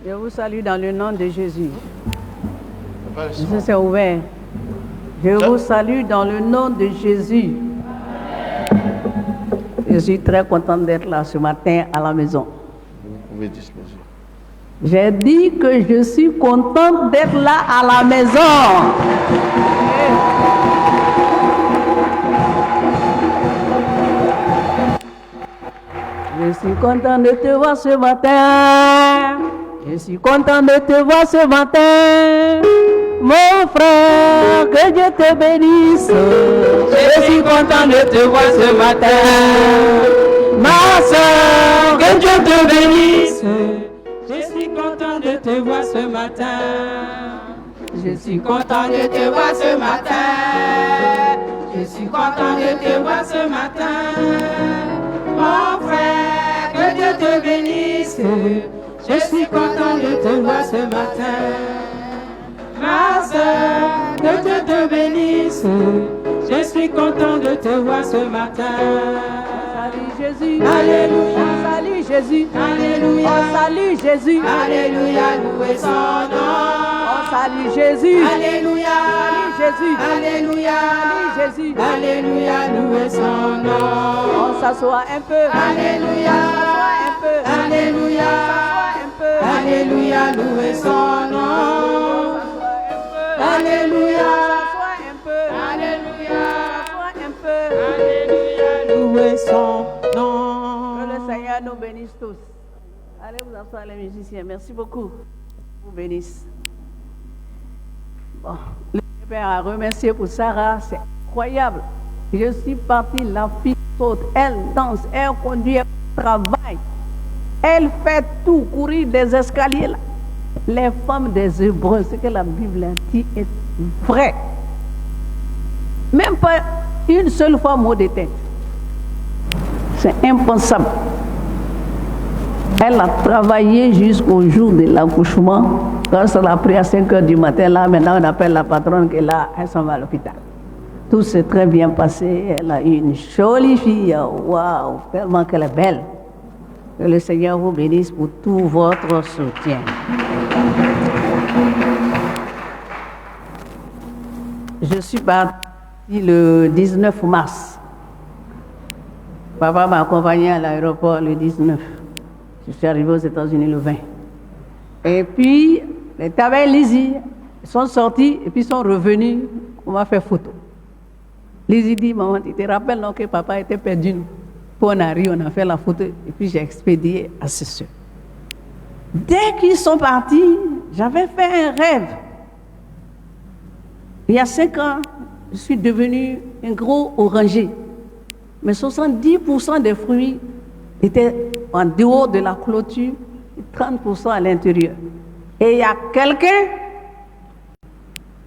Je vous salue dans le nom de Jésus. Jésus s'est ouvert. Je vous salue dans le nom de Jésus. Je suis très contente d'être là ce matin à la maison. Vous pouvez disposer. J'ai dit que je suis contente d'être là à la maison. Je suis content de te voir ce matin. Je suis content de te voir ce matin. Mon frère, que Dieu te bénisse. Je suis content de te voir ce matin. Ma soeur, que Dieu te bénisse. Je suis content de te voir ce matin. Je suis content de te voir ce matin. Je suis content de te voir ce matin. Mon frère, que Dieu te bénisse. Je suis content de te voir ce matin. Ma soeur, que Dieu te bénisse. Je suis content de te voir ce matin. Salut Jésus. Alléluia. Salut Jésus. Alléluia. Oh, salut Jésus. Alléluia, louez son nom. Oh, salut Jésus. Alléluia. Jésus. Alléluia. Jésus. Alléluia, louez son nom. On s'assoit un peu. Alléluia. Un peu. Alléluia. Un peu. Alléluia, louez son nom. Alléluia. Un peu. Alléluia. Un peu. Alléluia, louez son nom. Que le Seigneur nous bénisse tous. Allez vous asseoir les musiciens. Merci beaucoup. Vous bénisse. Bon, le Père a remercié pour Sarah. C'est incroyable. Je suis partie, la fille saute, elle danse, elle conduit, elle travaille. Elle fait tout, courir des escaliers là. Les femmes des Hébreux, ce que la Bible dit est vrai. Même pas une seule fois mot de tête. C'est impensable. Elle a travaillé jusqu'au jour de l'accouchement. Quand ça l'a pris à 5 h du matin, là, maintenant on appelle la patronne qui est là, elle s'en va à l'hôpital. Tout s'est très bien passé. Elle a eu une jolie fille. Waouh, tellement qu'elle est belle. Que le Seigneur vous bénisse pour tout votre soutien. Je suis partie le 19 mars. Papa m'a accompagné à l'aéroport le 19. Je suis arrivée aux États-Unis le 20. Et puis, les Tabay Lizzie sont sortis et puis sont revenus. On m'a fait photo. Lizzie dit, maman, tu te rappelles non, que papa était perdu? Puis on arrive, on a fait la photo et puis j'ai expédié à ses soeurs. Dès qu'ils sont partis, j'avais fait un rêve. Il y a 5 ans, je suis devenu un gros oranger. Mais 70% des fruits étaient en dehors de la clôture et 30% à l'intérieur. Et il y a quelqu'un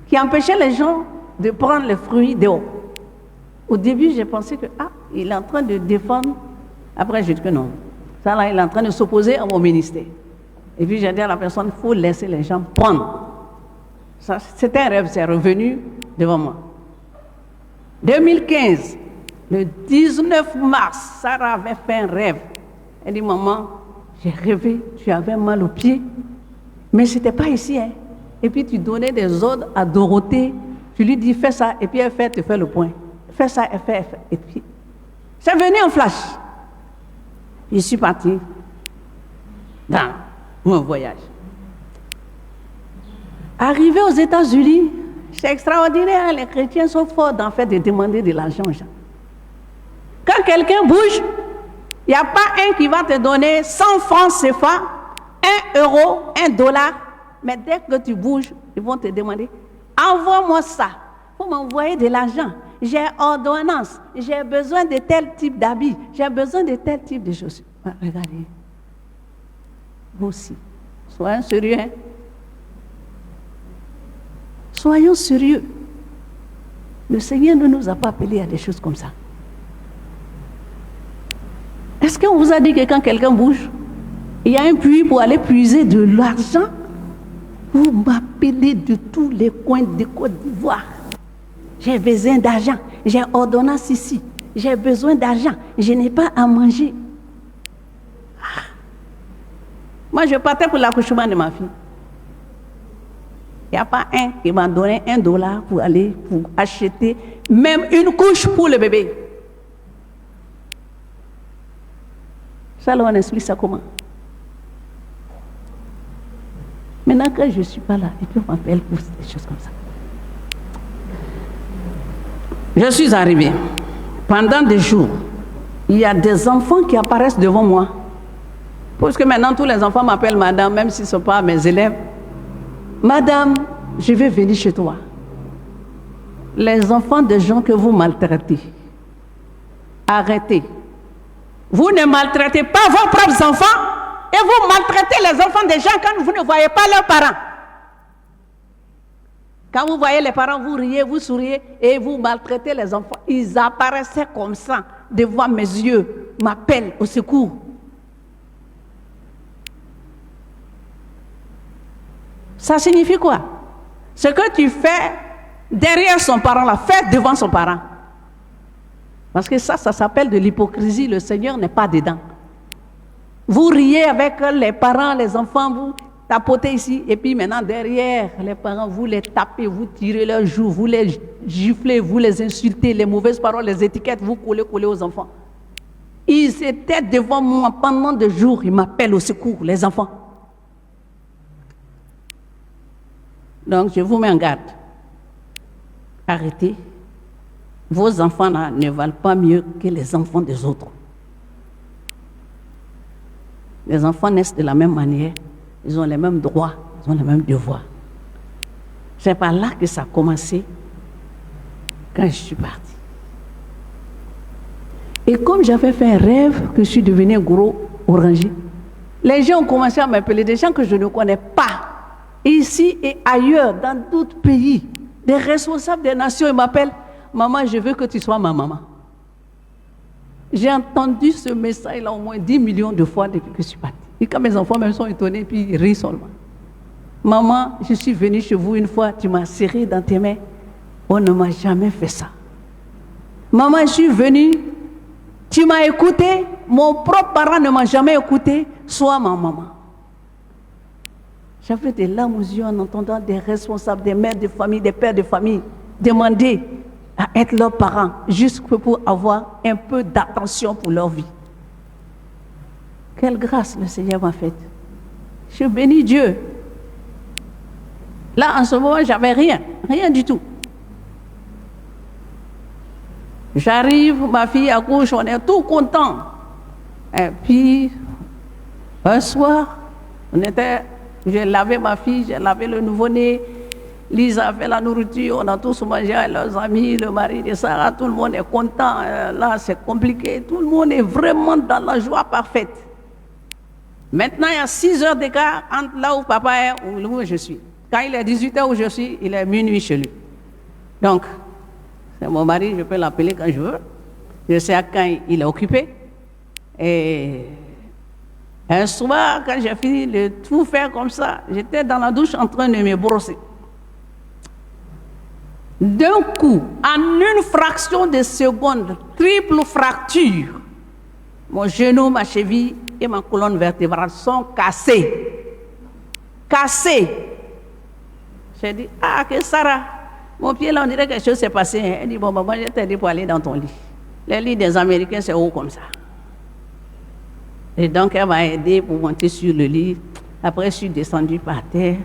qui empêchait les gens de prendre les fruits dehors. Au début, j'ai pensé que, il est en train de défendre. Après, j'ai dit que non. Ça là, il est en train de s'opposer à mon ministère. Et puis, j'ai dit à la personne, il faut laisser les gens prendre. Ça, c'était un rêve, c'est revenu devant moi. 2015, le 19 mars, Sarah avait fait un rêve. Elle dit, maman, j'ai rêvé, tu avais mal aux pieds, mais ce n'était pas ici. Hein. Et puis, tu donnais des ordres à Dorothée. Tu lui dis, fais ça, et puis elle fait, te fait le point. Fais ça, elle fait. Et puis, c'est venu en flash. Je suis partie dans mon voyage. Arrivé aux États-Unis, c'est extraordinaire, les chrétiens sont forts dans le fait de demander de l'argent aux gens. Quand quelqu'un bouge, il n'y a pas un qui va te donner 100 francs CFA, 1 euro, 1 dollar, mais dès que tu bouges, ils vont te demander, envoie-moi ça, il faut m'envoyer de l'argent. J'ai ordonnance, j'ai besoin de tel type d'habits, j'ai besoin de tel type de chaussures. Regardez, vous aussi, soyons sérieux. Hein? Soyons sérieux. Le Seigneur ne nous a pas appelés à des choses comme ça. Est-ce qu'on vous a dit que quand quelqu'un bouge, il y a un puits pour aller puiser de l'argent? Vous m'appelez de tous les coins de Côte d'Ivoire. J'ai besoin d'argent. J'ai ordonnance ici. J'ai besoin d'argent. Je n'ai pas à manger. Moi, je partais pour l'accouchement de ma fille. Il n'y a pas un qui m'a donné $1 pour aller pour acheter même une couche pour le bébé. Ça, on explique ça comment? Maintenant que je ne suis pas là, et puis on m'appelle pour des choses comme ça. Je suis arrivée. Pendant des jours, il y a des enfants qui apparaissent devant moi. Parce que maintenant, tous les enfants m'appellent madame, même s'ils ne sont pas mes élèves. Madame, je vais venir chez toi. Les enfants des gens que vous maltraitez, arrêtez. Vous ne maltraitez pas vos propres enfants et vous maltraitez les enfants des gens quand vous ne voyez pas leurs parents. Quand vous voyez les parents, vous riez, vous souriez et vous maltraitez les enfants. Ils apparaissaient comme ça devant mes yeux, m'appellent au secours. Ça signifie quoi? Ce que tu fais derrière son parent, là, fais devant son parent. Parce que ça s'appelle de l'hypocrisie. Le Seigneur n'est pas dedans. Vous riez avec les parents, les enfants, vous tapotez ici, et puis maintenant derrière les parents, vous les tapez, vous tirez leurs joues, vous les giflez, vous les insultez, les mauvaises paroles, les étiquettes, vous collez aux enfants. Ils étaient devant moi pendant des jours, ils m'appellent au secours, les enfants. Donc je vous mets en garde. Arrêtez. Vos enfants là ne valent pas mieux que les enfants des autres. Les enfants naissent de la même manière, ils ont les mêmes droits, ils ont les mêmes devoirs. C'est par là que ça a commencé quand je suis partie. Et comme j'avais fait un rêve que je suis devenu un gros oranger, les gens ont commencé à m'appeler, des gens que je ne connais pas, ici et ailleurs, dans d'autres pays, des responsables des nations, ils m'appellent, maman, je veux que tu sois ma maman. J'ai entendu ce message-là au moins 10 millions de fois depuis que je suis partie. Et quand mes enfants même sont étonnés, puis ils rient seulement. Maman, je suis venue chez vous une fois, tu m'as serré dans tes mains. On ne m'a jamais fait ça. Maman, je suis venue, tu m'as écouté, mon propre parent ne m'a jamais écouté, sois ma maman. J'avais des larmes aux yeux en entendant des responsables, des mères de famille, des pères de famille demander à être leurs parents, juste pour avoir un peu d'attention pour leur vie. Quelle grâce le Seigneur m'a faite. Je bénis Dieu. Là, en ce moment, j'avais rien du tout. J'arrive, ma fille accouche, on est tout content. Et puis, un soir, j'ai lavé ma fille, j'ai lavé le nouveau-né, Lisa a fait la nourriture, on a tous mangé avec leurs amis, le mari de Sarah, tout le monde est content. Là, c'est compliqué, tout le monde est vraiment dans la joie parfaite. Maintenant, il y a 6 heures d'écart entre là où papa est et où je suis. Quand il est 18 heures où je suis, il est minuit chez lui. Donc, c'est mon mari, je peux l'appeler quand je veux. Je sais à quand il est occupé. Et un soir, quand j'ai fini de tout faire comme ça, j'étais dans la douche en train de me brosser. D'un coup, en une fraction de seconde, triple fracture, mon genou, ma cheville et ma colonne vertébrale sont cassés. Cassés. J'ai dit, ah, que Sarah, mon pied là, on dirait que quelque chose s'est passé. Elle dit, bon, maman, je t'ai dit pour aller dans ton lit. Les lits des Américains, c'est haut comme ça. Et donc, elle m'a aidé pour monter sur le lit. Après, je suis descendue par terre.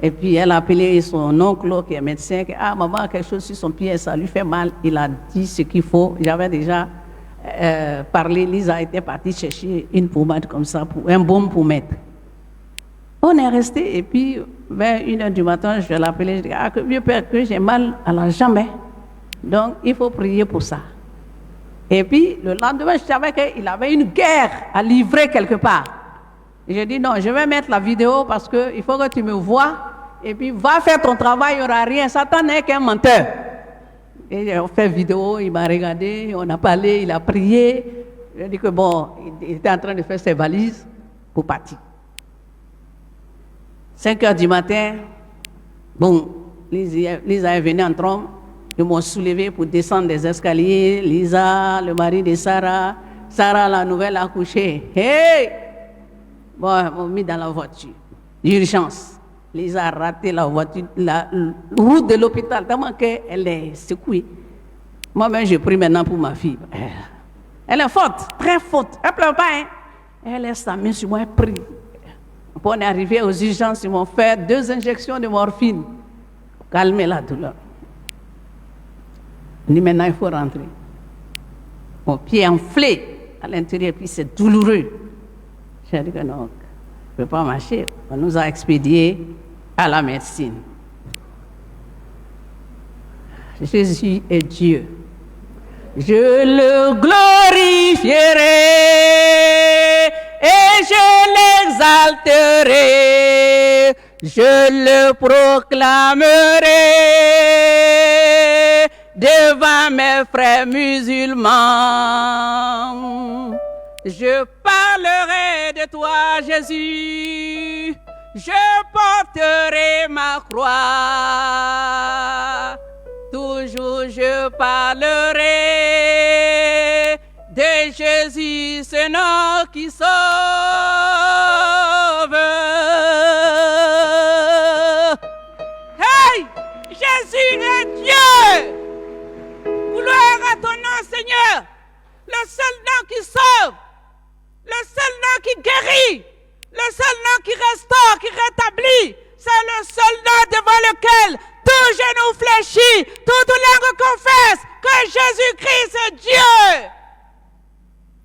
Et puis, elle a appelé son oncle qui est médecin. Ah, maman a quelque chose sur son pied, ça lui fait mal. Il a dit ce qu'il faut. J'avais déjà parlé. Lisa était partie chercher une pommade comme ça, un baume pour mettre. On est resté. Et puis, vers 1h du matin, je vais l'appeler. Je dis, ah, que vieux père, que j'ai mal à la jambe. Donc, il faut prier pour ça. Et puis, le lendemain, je savais qu'il avait une guerre à livrer quelque part. J'ai dit non, je vais mettre la vidéo parce qu'il faut que tu me vois et puis va faire ton travail, il n'y aura rien. Satan n'est qu'un menteur. Et on fait vidéo, il m'a regardé, on a parlé, il a prié. J'ai dit que bon, il était en train de faire ses valises pour partir. 5h du matin, bon, Lisa est venue en trompe. Ils m'ont soulevé pour descendre des escaliers. Lisa, le mari de Sarah, Sarah la nouvelle accouchée. Hey! Bon, ils m'ont mis dans la voiture. Urgence. Lisa a raté la voiture, la route de l'hôpital, tellement qu'elle est secouée. Moi-même, j'ai pris maintenant pour ma fille. Elle est forte, très forte. Elle ne pleure pas, hein. Elle est sa main sur moi, elle prie. Quand on est arrivé aux urgences, ils m'ont fait 2 injections de morphine pour calmer la douleur. Ni maintenant, il faut rentrer. Mon pied est enflé à l'intérieur, puis c'est douloureux. J'ai dit que non, je ne peux pas marcher. On nous a expédiés à la médecine. Jésus est Dieu. Je le glorifierai et je l'exalterai. Je le proclamerai devant mes frères musulmans. Je parlerai de toi, Jésus. Je porterai ma croix. Toujours je parlerai de Jésus, ce nom qui sauve. Hey, Jésus est Dieu. Gloire à ton nom, Seigneur. Le seul nom qui sauve, le seul nom qui guérit, le seul nom qui restaure, qui rétablit, c'est le seul nom devant lequel tout genou fléchit, toute langue confesse que Jésus-Christ est Dieu.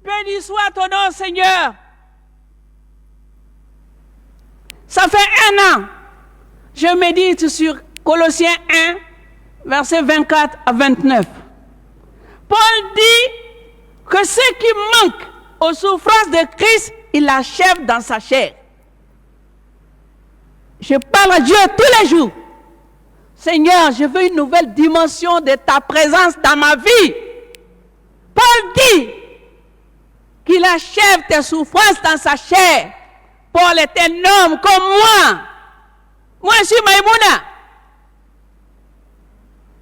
Béni soit ton nom, Seigneur. Ça fait 1 an, je médite sur Colossiens 1, versets 24 à 29. Paul dit que ce qui manque aux souffrances de Christ, il l'achève dans sa chair. Je parle à Dieu tous les jours. Seigneur, je veux une nouvelle dimension de ta présence dans ma vie. Paul dit qu'il achève tes souffrances dans sa chair. Paul est un homme comme moi. Moi, je suis Maïmouna.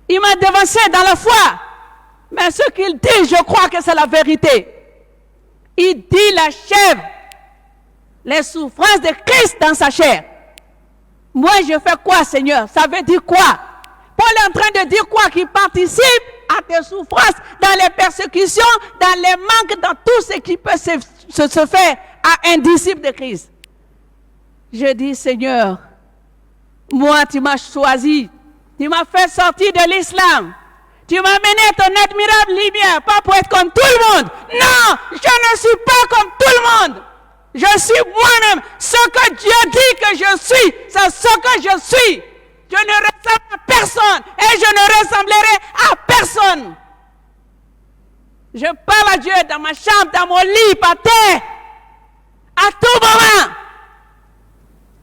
Il m'a devancé dans la foi. Mais ce qu'il dit, je crois que c'est la vérité. Il dit, il achève les souffrances de Christ dans sa chair. Moi, je fais quoi, Seigneur? Ça veut dire quoi? Paul est en train de dire quoi? Qu'il participe à tes souffrances, dans les persécutions, dans les manques, dans tout ce qui peut se faire à un disciple de Christ. Je dis, Seigneur, moi, tu m'as choisi. Tu m'as fait sortir de l'islam. Tu m'as mené à ton admirable lumière, pas pour être comme tout le monde. Non, je ne suis pas comme tout le monde. Je suis moi-même. Ce que Dieu dit que je suis, c'est ce que je suis. Je ne ressemble à personne et je ne ressemblerai à personne. Je parle à Dieu dans ma chambre, dans mon lit, par terre, à tout moment.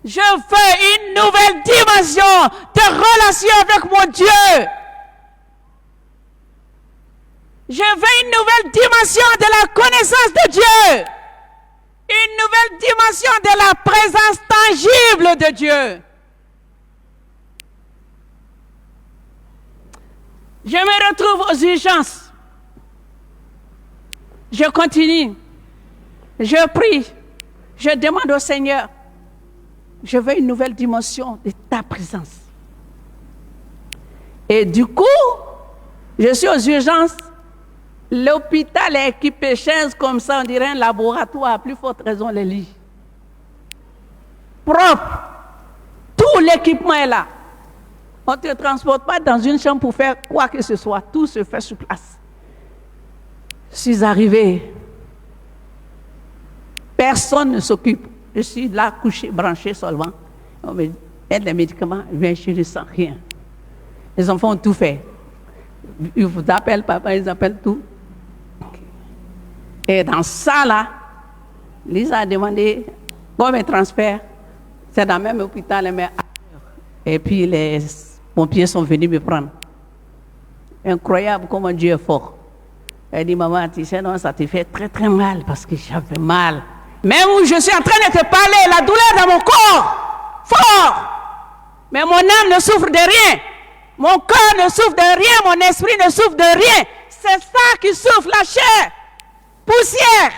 Je veux une nouvelle dimension de relation avec mon Dieu. Je veux une nouvelle dimension de la connaissance de Dieu. Une nouvelle dimension de la présence tangible de Dieu. Je me retrouve aux urgences. Je continue. Je prie. Je demande au Seigneur. Je veux une nouvelle dimension de ta présence. Et du coup, je suis aux urgences. L'hôpital est équipé chaises comme ça, on dirait un laboratoire, à plus forte raison les lits. Propre. Tout l'équipement est là. On ne te transporte pas dans une chambre pour faire quoi que ce soit. Tout se fait sur place. Je suis arrivé. Personne ne s'occupe. Je suis là, couché, branché seulement. On me aide les médicaments, je ne sens rien. Les enfants ont tout fait. Ils vous appellent, papa, ils appellent tout. Et dans ça, là, Lisa a demandé combien de transferts. C'est dans le même hôpital, mais et puis les pompiers sont venus me prendre. Incroyable comment Dieu est fort. Elle dit, maman, tu sais, non, ça te fait très très mal parce que j'avais mal. Même où je suis en train de te parler, la douleur dans mon corps, fort. Mais mon âme ne souffre de rien. Mon corps ne souffre de rien, mon esprit ne souffre de rien. C'est ça qui souffre, la chair, poussière.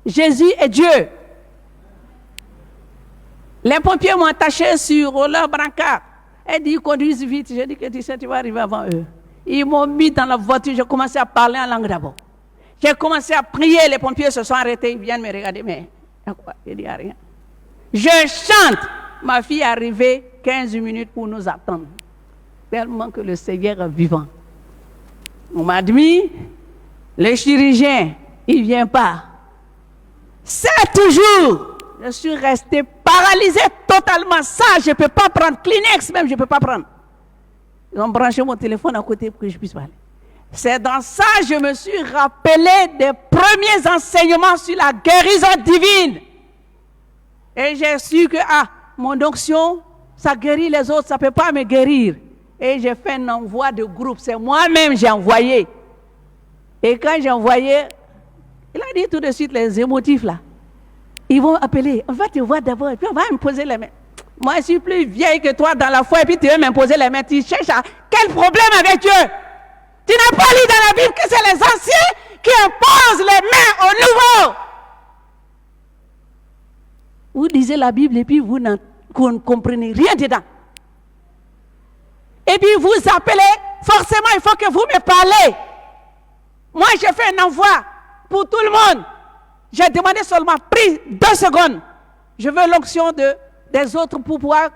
Jésus est Dieu. Les pompiers m'ont attaché sur leur brancard. Elle dit, conduisent vite. J'ai dit que tu vas arriver avant eux. Ils m'ont mis dans la voiture. J'ai commencé à parler en langue d'abord. J'ai commencé à prier. Les pompiers se sont arrêtés. Ils viennent me regarder. Mais il n'y a rien. Je chante. Ma fille est arrivée 15 minutes pour nous attendre. Tellement que le Seigneur est vivant. On m'a dit, le chirurgien, il ne vient pas. 7 jours. Je suis restée paralysée totalement. Ça, je ne peux pas prendre. Kleenex même, je ne peux pas prendre. Ils ont branché mon téléphone à côté pour que je puisse parler. C'est dans ça que je me suis rappelé des premiers enseignements sur la guérison divine. Et j'ai su que, mon onction, ça guérit les autres, ça ne peut pas me guérir. Et j'ai fait un envoi de groupe. C'est moi-même j'ai envoyé. Et quand j'ai envoyé, il a dit tout de suite les émotifs là. Ils vont appeler, on va te voir d'abord, et puis on va m'imposer les mains. Moi, je suis plus vieille que toi dans la foi, et puis tu veux m'imposer les mains. Tu cherches quel problème avec Dieu? Tu n'as pas lu dans la Bible que c'est les anciens qui imposent les mains aux nouveaux. Vous lisez la Bible et puis vous ne comprenez rien dedans. Et puis vous appelez, forcément il faut que vous me parlez. Moi, j'ai fait un envoi pour tout le monde. J'ai demandé seulement, pris 2 secondes. Je veux l'onction des autres pour pouvoir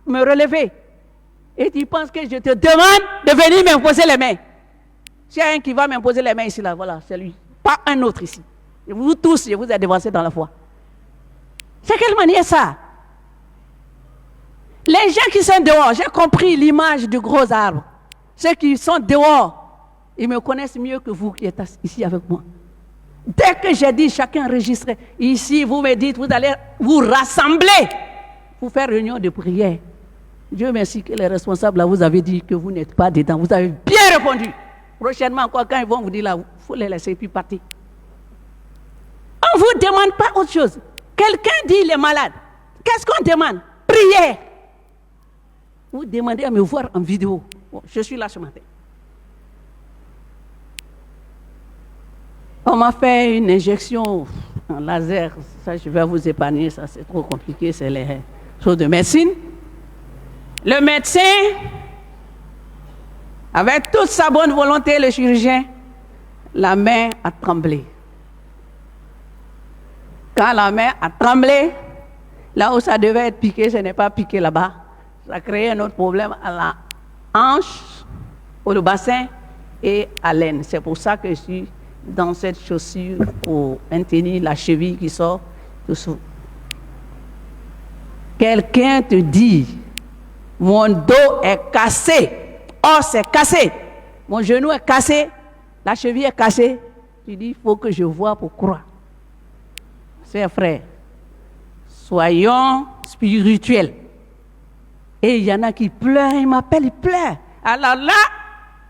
me relever. Et tu penses que je te demande de venir m'imposer les mains. S'il y a un qui va m'imposer les mains ici, là, voilà, c'est lui. Pas un autre ici. Et vous tous, je vous ai devancé dans la foi. C'est quelle manière ça? Les gens qui sont dehors, j'ai compris l'image du gros arbre. Ceux qui sont dehors, ils me connaissent mieux que vous qui êtes ici avec moi. Dès que j'ai dit, chacun enregistrait. Ici, vous me dites, vous allez vous rassembler pour faire réunion de prière. Dieu merci que les responsables, là, vous avez dit que vous n'êtes pas dedans. Vous avez bien répondu. Prochainement, quand ils vont vous dire là, il faut les laisser puis partir. On ne vous demande pas autre chose. Quelqu'un dit, il est malade. Qu'est-ce qu'on demande? Prière. Vous demandez à me voir en vidéo. Bon, je suis là ce matin. On m'a fait une injection en laser. Ça, je vais vous épargner. Ça, c'est trop compliqué. C'est les choses de médecine. Le médecin, avec toute sa bonne volonté, le chirurgien, la main a tremblé. Quand la main a tremblé, là où ça devait être piqué, ce n'est pas piqué là-bas. Ça a créé un autre problème à la hanche, au bassin et à l'aine. C'est pour ça que je suis dans cette chaussure pour maintenir la cheville qui sort dessous. Quelqu'un te dit, mon dos est cassé. Oh, c'est cassé. Mon genou est cassé. La cheville est cassée. Tu dis, il faut que je voie pour croire. Chers frères, soyons spirituels. Et il y en a qui pleurent, ils m'appellent, ils pleurent. Alors là,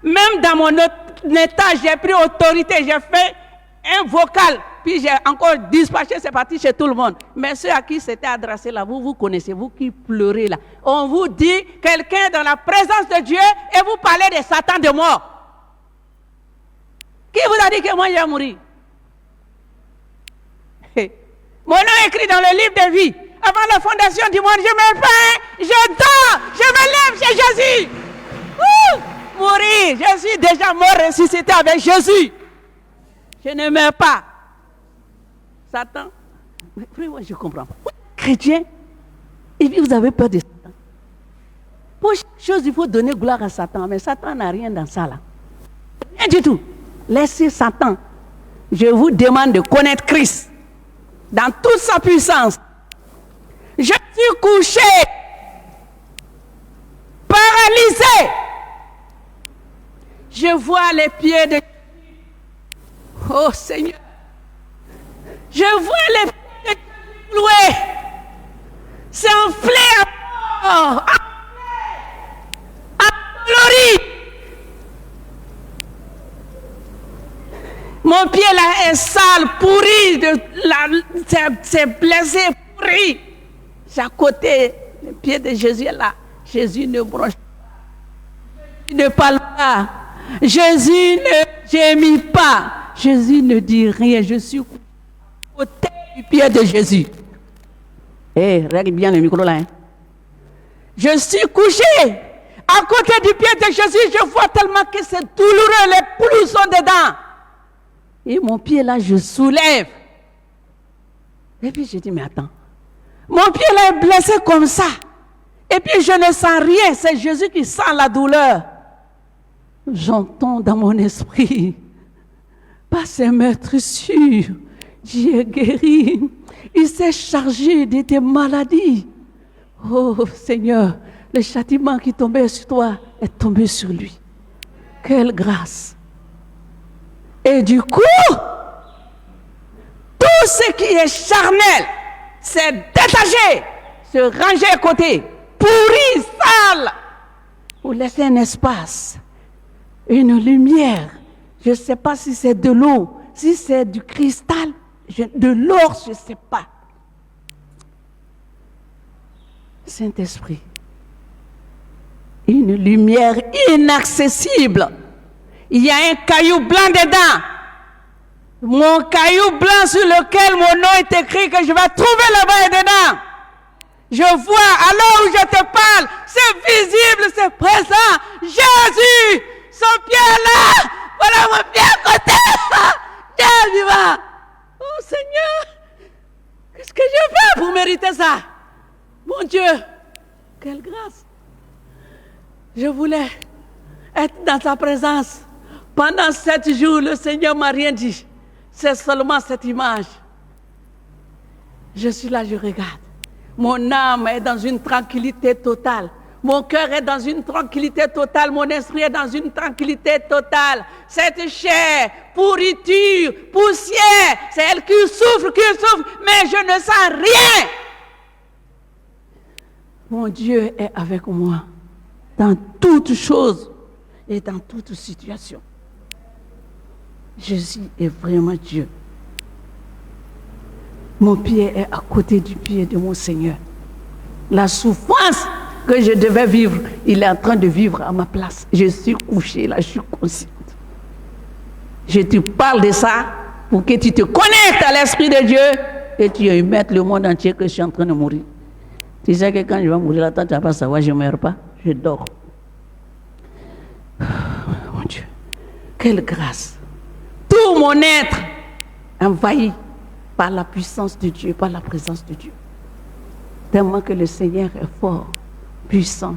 même dans mon état, j'ai pris autorité, j'ai fait un vocal, puis j'ai encore dispatché, c'est parti chez tout le monde. Mais ceux à qui c'était adressé là, vous connaissez, vous qui pleurez là. On vous dit, quelqu'un dans la présence de Dieu, et vous parlez de Satan de mort. Qui vous a dit que moi j'ai mouru? Mon nom est écrit dans le livre de vie. Avant la fondation du monde, je me peins, je dors, je me lève chez Jésus. Mourir, je suis déjà mort ressuscité avec Jésus. Je ne meurs pas. Satan, vraiment, je comprends pas. Chrétien, et puis vous avez peur de Satan. Pour chaque chose, il faut donner gloire à Satan, mais Satan n'a rien dans ça là. Rien du tout. Laissez Satan. Je vous demande de connaître Christ dans toute sa puissance. Je suis couché, paralysé. Je vois les pieds de Jésus. Oh Seigneur. Je vois les pieds de Jésus cloués. C'est enflé à mort, endolori. Mon pied là est sale, pourri, c'est blessé, pourri. C'est à côté, le pied de Jésus est là. Jésus ne bronche pas. Jésus ne parle pas. Jésus ne gémit pas. Jésus ne dit rien. Je suis à côté du pied de Jésus. Règle bien le micro là. Hein. Je suis couché à côté du pied de Jésus. Je vois tellement que c'est douloureux. Les plis sont dedans. Et mon pied là, je soulève. Et puis je dis, mais attends. Mon pied là est blessé comme ça. Et puis je ne sens rien. C'est Jésus qui sent la douleur. J'entends dans mon esprit. Par ses meurtrissures, Dieu est guéri. Il s'est chargé de tes maladies. Oh Seigneur, le châtiment qui tombait sur toi est tombé sur lui. Quelle grâce. Et du coup, tout ce qui est charnel s'est détaché, se ranger à côté, pourri, sale, pour laisser un espace, une lumière. Je ne sais pas si c'est de l'eau, si c'est du cristal, de l'or, je ne sais pas. Saint-Esprit, une lumière inaccessible. Il y a un caillou blanc dedans. Mon caillou blanc sur lequel mon nom est écrit, que je vais trouver là-bas et dedans. Je vois, à l'heure où je te parle, c'est visible, c'est présent. Jésus, son pied est là. Voilà mon pied à côté. Dieu vivant. Oh Seigneur, qu'est-ce que je fais pour mériter ça? Mon Dieu, quelle grâce. Je voulais être dans ta présence. Pendant 7 jours, le Seigneur m'a rien dit. C'est seulement cette image. Je suis là, je regarde. Mon âme est dans une tranquillité totale. Mon cœur est dans une tranquillité totale. Mon esprit est dans une tranquillité totale. Cette chair, pourriture, poussière, c'est elle qui souffre, mais je ne sens rien. Mon Dieu est avec moi dans toutes choses et dans toutes situations. Jésus est vraiment Dieu. Mon pied est à côté du pied de mon Seigneur. La souffrance que je devais vivre, il est en train de vivre à ma place. Je suis couché là, je suis consciente. Je te parle de ça pour que tu te connectes à l'Esprit de Dieu et tu émettes le monde entier que je suis en train de mourir. Tu sais que quand je vais mourir là, tu ne vas pas savoir, je ne meurs pas, je dors. Oh, mon Dieu, quelle grâce. Tout mon être envahi par la puissance de Dieu, par la présence de Dieu. Tellement que le Seigneur est fort, puissant.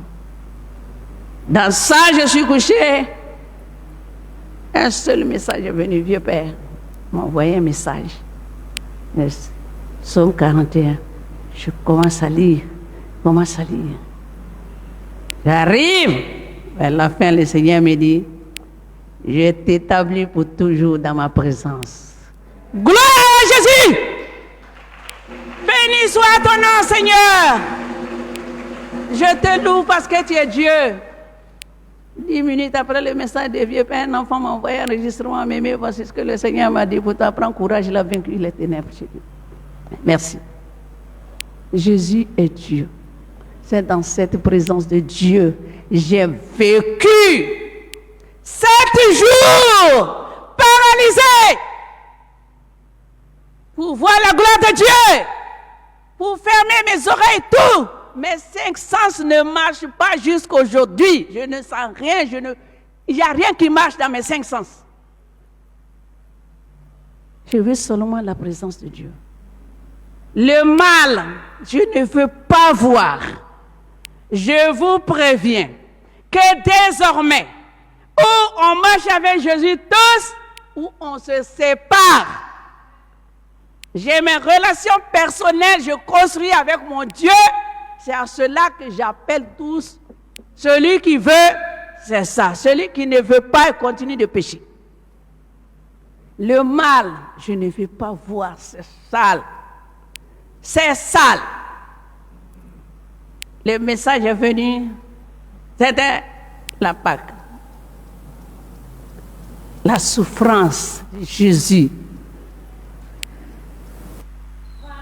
Dans ça, je suis couché. Un seul message est venu, vieux père m'a envoyé un message. Psaume 41. Je commence à lire. J'arrive. À la fin, le Seigneur me dit, je t'établis pour toujours dans ma présence. Gloire à Jésus! Béni soit ton nom, Seigneur! Je te loue parce que tu es Dieu. 10 minutes après le message des vieux pères, un enfant m'a envoyé un enregistrement. Mémé, voici ce que le Seigneur m'a dit pour t'apprendre courage, il a vaincu les ténèbres chez lui. Merci. Jésus est Dieu. C'est dans cette présence de Dieu j'ai vécu 7 jours paralysé pour voir la gloire de Dieu, pour fermer mes oreilles, tout. Mes 5 sens ne marchent pas jusqu'aujourd'hui. Je ne sens rien, il n'y a rien qui marche dans mes 5 sens. Je veux seulement la présence de Dieu. Le mal, je ne veux pas voir. Je vous préviens que désormais, où on marche avec Jésus tous, où on se sépare. J'ai mes relations personnelles, je construis avec mon Dieu. C'est à cela que j'appelle tous. Celui qui veut, c'est ça. Celui qui ne veut pas, il continue de pécher. Le mal, je ne veux pas voir, c'est sale. C'est sale. Le message est venu, c'était la Pâque. La souffrance de Jésus.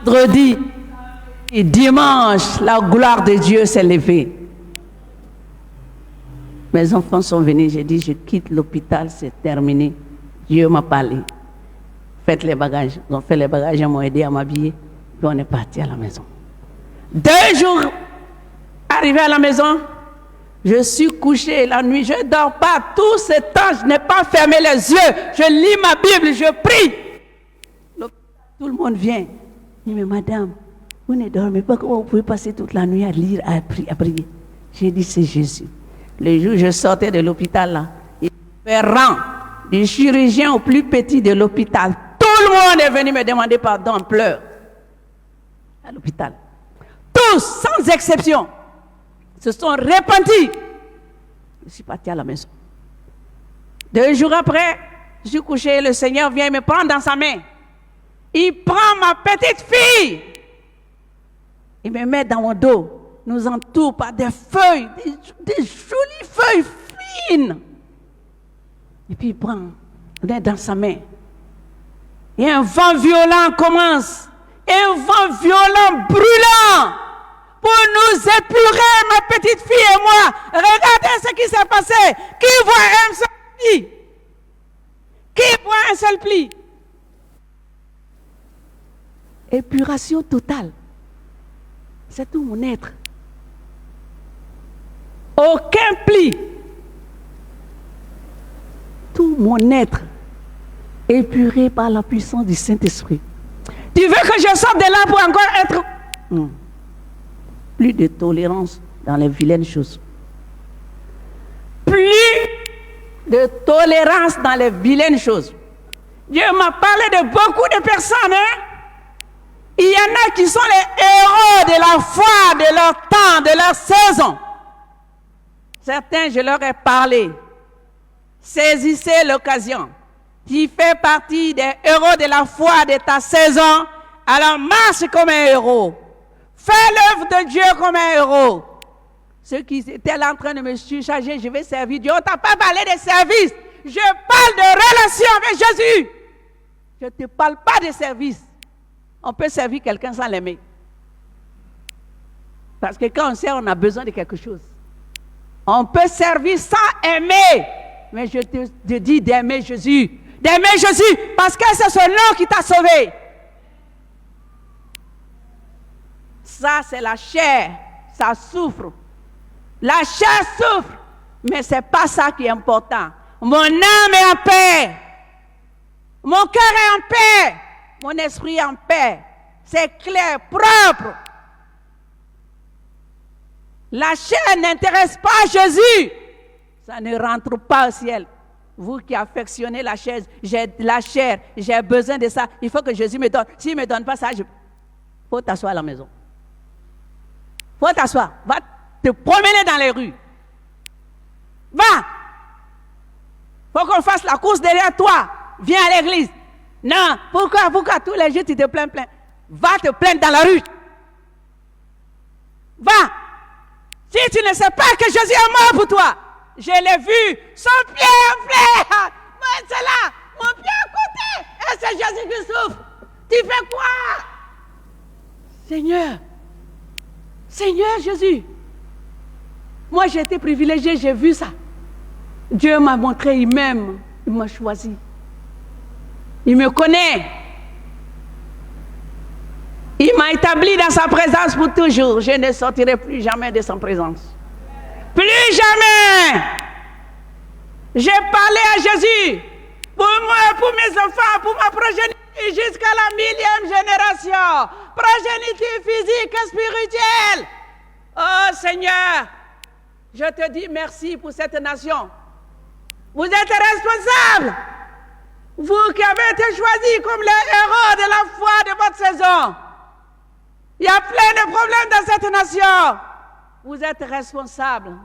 Vendredi et dimanche, la gloire de Dieu s'est levée. Mes enfants sont venus, j'ai dit, je quitte l'hôpital, c'est terminé. Dieu m'a parlé. Faites les bagages. Ils ont fait les bagages, ils m'ont aidé à m'habiller. Puis on est parti à la maison. 2 jours, arrivé à la maison, je suis couché la nuit, je ne dors pas. Tout ce temps, je n'ai pas fermé les yeux. Je lis ma Bible, je prie. Tout le monde vient. Il dit, mais madame, vous ne dormez pas, comment vous pouvez passer toute la nuit à lire, à prier? J'ai dit, c'est Jésus. Le jour où je sortais de l'hôpital, là, il fait rang du chirurgien au plus petit de l'hôpital. Tout le monde est venu me demander pardon en pleurs à l'hôpital. Tous, sans exception, se sont repentis. Je suis parti à la maison. 2 jours après, je suis couché, le Seigneur vient me prendre dans sa main. Il prend ma petite fille. Il me met dans mon dos. Nous entoure par des feuilles, des jolies feuilles fines. Et puis il prend, on est dans sa main. Et un vent violent commence. Un vent violent, brûlant, pour nous épurer, ma petite fille et moi. Regardez ce qui s'est passé. Qui voit un seul pli? Qui voit un seul pli? Épuration totale. C'est tout mon être. Aucun pli. Tout mon être épuré par la puissance du Saint-Esprit. Tu veux que je sorte de là pour encore être... Plus de tolérance dans les vilaines choses. Plus de tolérance dans les vilaines choses. Dieu m'a parlé de beaucoup de personnes. Il y en a qui sont les héros de la foi, de leur temps, de leur saison. Certains, je leur ai parlé. Saisissez l'occasion. Tu fais partie des héros de la foi de ta saison. Alors marche comme un héros. Fais l'œuvre de Dieu comme un héros. Ceux qui étaient là en train de me surcharger, je vais servir Dieu. On ne t'a pas parlé de service. Je parle de relation avec Jésus. Je ne te parle pas de service. On peut servir quelqu'un sans l'aimer. Parce que quand on sert, on a besoin de quelque chose. On peut servir sans aimer. Mais je te dis d'aimer Jésus. D'aimer Jésus parce que c'est ce nom qui t'a sauvé. Ça, c'est la chair. Ça souffre. La chair souffre. Mais ce n'est pas ça qui est important. Mon âme est en paix. Mon cœur est en paix. Mon esprit est en paix. C'est clair, propre. La chair n'intéresse pas Jésus. Ça ne rentre pas au ciel. Vous qui affectionnez la chair, j'ai besoin de ça. Il faut que Jésus me donne. S'il ne me donne pas ça, il faut t'asseoir à la maison. Il faut t'asseoir. Va te promener dans les rues. Va. Il faut qu'on fasse la course derrière toi. Viens à l'église. Non. Pourquoi tous les jours tu te plains? Va te plaindre dans la rue. Va. Si tu ne sais pas que Jésus est mort pour toi, je l'ai vu, son pied enflé. Moi, c'est là, mon pied à côté. Et c'est Jésus qui souffre. Tu fais quoi? Seigneur Jésus. Moi, j'ai été privilégié, j'ai vu ça. Dieu m'a montré, il m'aime, il m'a choisi. Il me connaît. Il m'a établi dans sa présence pour toujours. Je ne sortirai plus jamais de sa présence. Plus jamais. J'ai parlé à Jésus pour moi, pour mes enfants, pour ma progéniture jusqu'à la 1000e génération. Progéniture physique et spirituelle. Oh Seigneur, je te dis merci pour cette nation. Vous êtes responsables. Vous qui avez été choisis comme les héros de la foi de votre saison. Il y a plein de problèmes dans cette nation. Vous êtes responsables.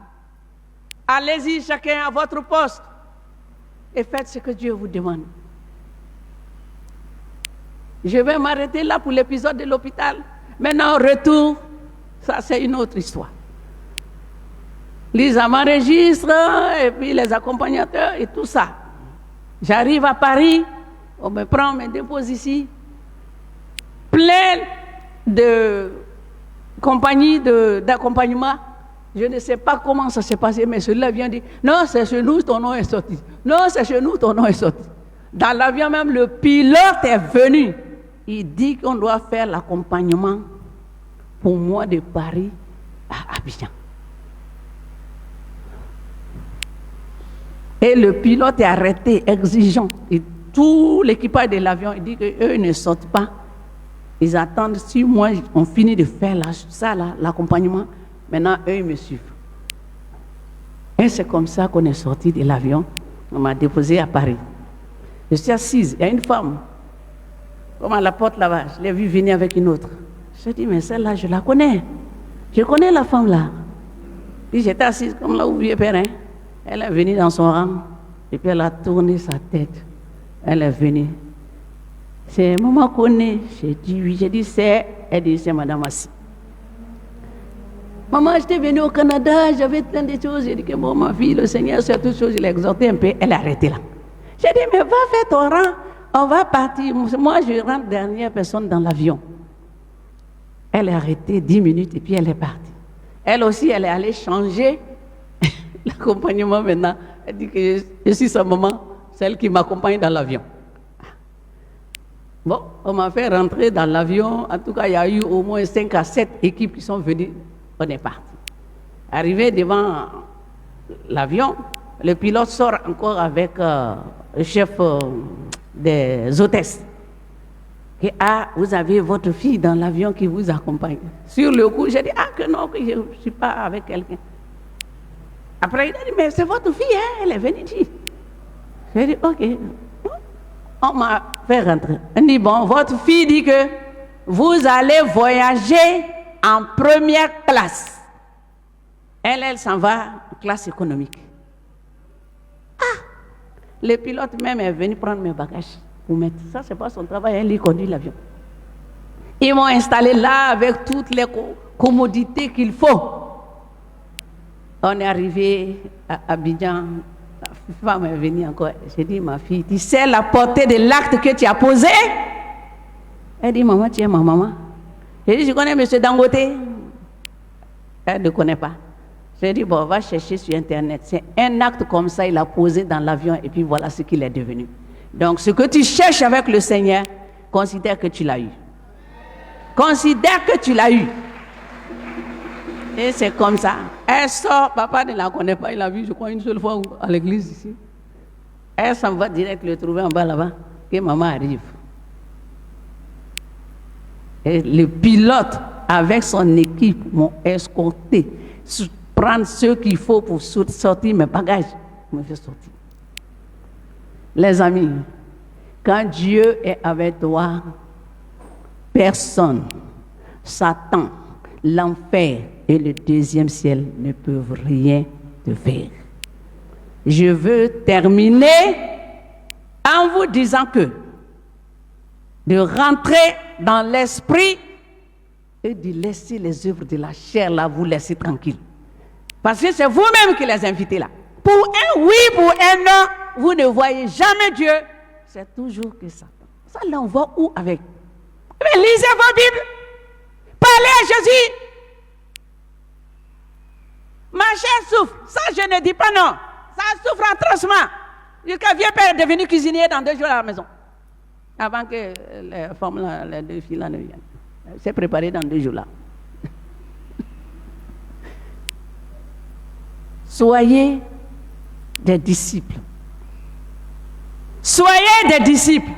Allez-y chacun à votre poste et faites ce que Dieu vous demande. Je vais m'arrêter là pour l'épisode de l'hôpital. Maintenant, retour, ça c'est une autre histoire. Lisa m'enregistre et puis les accompagnateurs et tout ça. J'arrive à Paris, on me prend, on me dépose ici. Plein de compagnies d'accompagnement. Je ne sais pas comment ça s'est passé, mais celui-là vient dire, non, c'est chez nous, ton nom est sorti. Non, c'est chez nous, ton nom est sorti. Dans l'avion même, le pilote est venu. Il dit qu'on doit faire l'accompagnement pour moi de Paris à Abidjan. Et le pilote est arrêté, exigeant. Et tout l'équipage de l'avion, il dit qu'eux ne sortent pas. Ils attendent, si moi, on finit de faire l'accompagnement, maintenant, eux, ils me suivent. Et c'est comme ça qu'on est sorti de l'avion. On m'a déposé à Paris. Je suis assise, il y a une femme, comme à la porte là-bas, je l'ai vue venir avec une autre. Je dis, mais celle-là, je la connais. Je connais la femme là. Puis j'étais assise comme là où vieux père. Elle est venue dans son rang, et puis elle a tourné sa tête. Elle est venue. C'est maman connaît. J'ai dit oui, j'ai dit c'est. Elle dit c'est madame Assi. Maman, j'étais venue au Canada, j'avais plein de choses. J'ai dit que bon, ma fille, le Seigneur, sur toutes choses, je l'ai exhorté un peu. Elle est arrêtée là. J'ai dit, mais va faire ton rang, on va partir. Moi, je rentre dernière personne dans l'avion. Elle est arrêtée 10 minutes et puis elle est partie. Elle aussi, elle est allée changer l'accompagnement maintenant. Elle dit que je suis sa maman, celle qui m'accompagne dans l'avion. Bon, on m'a fait rentrer dans l'avion. En tout cas, il y a eu au moins 5 à 7 équipes qui sont venues. On est parti. Arrivé devant l'avion, le pilote sort encore avec le chef des hôtesses. Et vous avez votre fille dans l'avion qui vous accompagne. Sur le coup, j'ai dit, que non, que je ne suis pas avec quelqu'un. Après, il a dit, mais c'est votre fille, hein, elle est venue ici. J'ai dit, ok. On m'a fait rentrer. On dit, bon, votre fille dit que vous allez voyager en première classe. Elle s'en va en classe économique. Le pilote même est venu prendre mes bagages pour mettre. Ça, c'est pas son travail, il conduit l'avion. Ils m'ont installé là avec toutes les commodités qu'il faut. On est arrivé à Abidjan. La femme est venue encore. J'ai dit, ma fille, tu sais la portée de l'acte que tu as posé? Elle dit, maman, tu es ma maman. J'ai dit, je connais M. Dangote. Elle ne connaît pas. J'ai dit, bon, va chercher sur Internet. C'est un acte comme ça, il a posé dans l'avion et puis voilà ce qu'il est devenu. Donc, ce que tu cherches avec le Seigneur, considère que tu l'as eu. Considère que tu l'as eu. Et c'est comme ça. Elle sort, papa ne la connaît pas, il l'a vu, je crois, une seule fois à l'église ici. Elle s'en va direct le trouver en bas là-bas, que maman arrive. Et le pilote, avec son équipe, m'ont escorté, prendre ce qu'il faut pour sortir mes bagages. Je me fais sortir. Les amis, quand Dieu est avec toi, personne, Satan, l'enfer et le deuxième ciel ne peuvent rien te faire. Je veux terminer en vous disant que de rentrer dans l'esprit et de laisser les œuvres de la chair là, vous laisser tranquille. Parce que c'est vous-même qui les invitez là. Pour un oui, pour un non, vous ne voyez jamais Dieu. C'est toujours que Satan. Ça l'envoie où avec? Mais lisez vos Bibles. Parlez à Jésus. Ma chair souffre. Ça, je ne dis pas non. Ça souffre atrocement. Jusqu'à vieux père est devenu cuisinier dans 2 jours à la maison. Avant que les femmes, là, les 2 filles là ne viennent. Elle s'est préparée dans 2 jours là. Soyez des disciples. Soyez des disciples.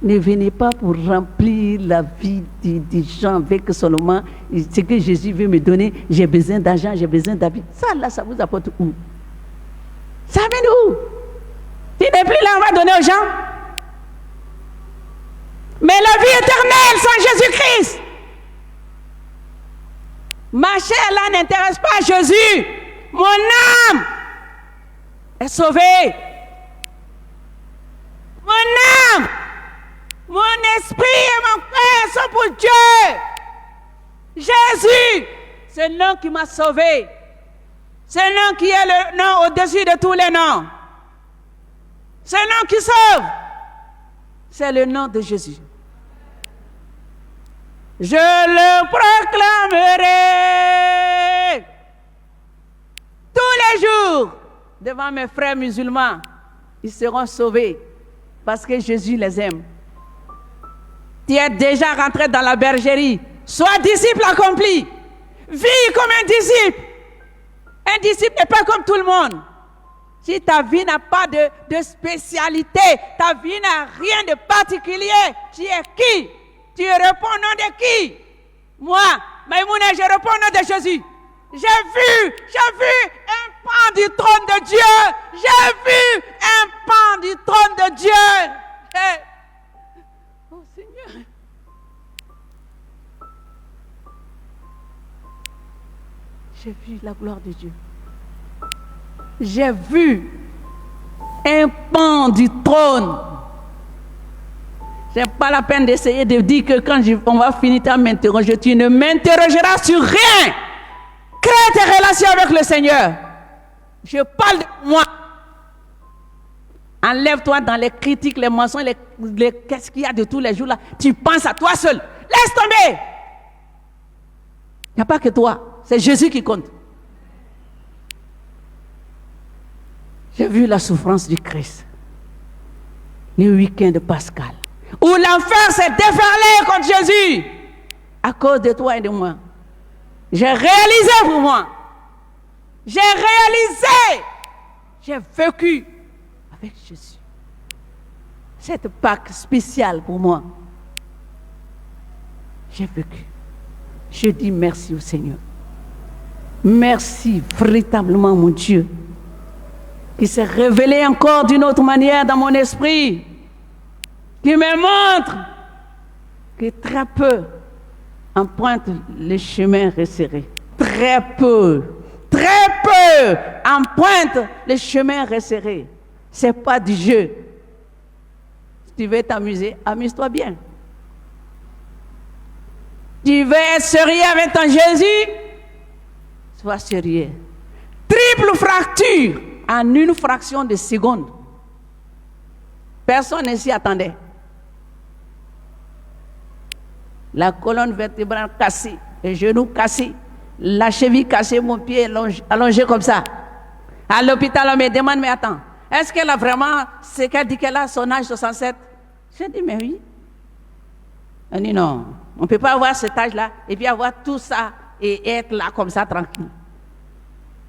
Ne venez pas pour remplir la vie des gens avec seulement ce que Jésus veut me donner. J'ai besoin d'argent, j'ai besoin d'habits. Ça là, ça vous apporte où? Ça vient d'où? Tu n'es plus là, on va donner aux gens. Mais la vie éternelle sans Jésus-Christ. Ma chair là n'intéresse pas Jésus. Mon âme est sauvée. Mon âme, mon esprit et mon cœur sont pour Dieu. Jésus, c'est le nom qui m'a sauvé. C'est le nom qui est le nom au-dessus de tous les noms. C'est le nom qui sauve. C'est le nom de Jésus. Je le proclamerai tous les jours devant mes frères musulmans ils seront sauvés parce que Jésus les aime. Tu es déjà rentré dans la bergerie. Sois disciple accompli. Vis comme un disciple. Un disciple n'est pas comme tout le monde. Si ta vie n'a pas de spécialité, ta vie n'a rien de particulier, tu es qui? Tu réponds au nom de qui? Moi, Maïmouna, je réponds au nom de Jésus. J'ai vu un pan du trône de Dieu. J'ai vu un pan du trône de Dieu. Oh Seigneur. J'ai vu la gloire de Dieu. J'ai vu un pan du trône. Ce n'est pas la peine d'essayer de dire que quand on va finir à m'interroger, tu ne m'interrogeras sur rien. Crée tes relations avec le Seigneur. Je parle de moi. Enlève-toi dans les critiques, les mensonges, qu'est-ce qu'il y a de tous les jours là. Tu penses à toi seul. Laisse tomber. Il n'y a pas que toi. C'est Jésus qui compte. J'ai vu la souffrance du Christ. Le week-end de Pascal. Où l'enfer s'est déferlé contre Jésus. À cause de toi et de moi. J'ai réalisé pour moi. J'ai réalisé. J'ai vécu avec Jésus. Cette Pâque spéciale pour moi. J'ai vécu. Je dis merci au Seigneur. Merci véritablement mon Dieu. Qui s'est révélé encore d'une autre manière dans mon esprit. Qui me montre que très peu empruntent le chemin resserré. Très peu empruntent le chemin resserré. Ce n'est pas du jeu. Si tu veux t'amuser, amuse-toi bien. Tu veux être sérieux avec ton Jésus? Sois sérieux. Triple fracture en une fraction de seconde. Personne ne s'y attendait. La colonne vertébrale cassée, les genoux cassés, la cheville cassée, mon pied allongé comme ça. À l'hôpital, on me demande, mais attends, est-ce qu'elle a vraiment, c'est qu'elle dit qu'elle a son âge 67? J'ai dit, mais oui. Elle dit, non, on ne peut pas avoir cet âge-là et puis avoir tout ça et être là comme ça, tranquille.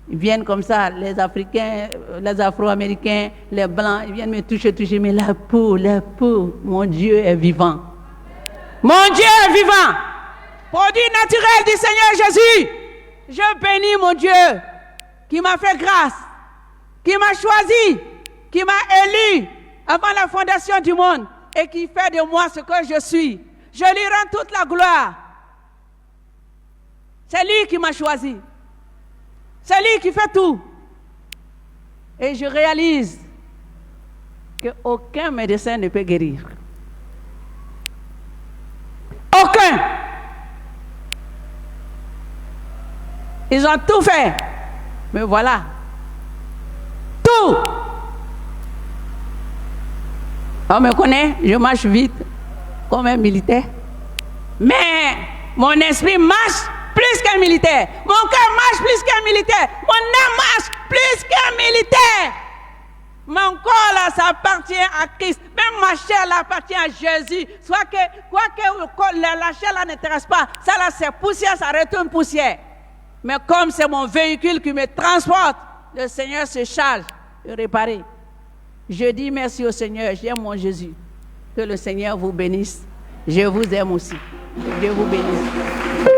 Ils viennent comme ça, les Africains, les Afro-Américains, les Blancs, ils viennent me toucher, mais la peau, mon Dieu est vivant. Mon Dieu est vivant. Produit naturel du Seigneur Jésus. Je bénis mon Dieu qui m'a fait grâce, qui m'a choisi, qui m'a élu avant la fondation du monde et qui fait de moi ce que je suis. Je lui rends toute la gloire. C'est lui qui m'a choisi. C'est lui qui fait tout. Et je réalise qu'aucun médecin ne peut guérir. Aucun. Ils ont tout fait. Mais voilà. Tout. On me connaît, je marche vite comme un militaire. Mais mon esprit marche plus qu'un militaire. Mon cœur marche plus qu'un militaire. Mon âme marche plus qu'un militaire. Mon corps là, ça appartient à Christ. Même ma chair là appartient à Jésus. Soit que, quoi que la chair là n'intéresse pas, ça là c'est poussière, ça retourne poussière. Mais comme c'est mon véhicule qui me transporte, le Seigneur se charge de réparer. Je dis merci au Seigneur, j'aime mon Jésus. Que le Seigneur vous bénisse. Je vous aime aussi. Dieu vous bénisse.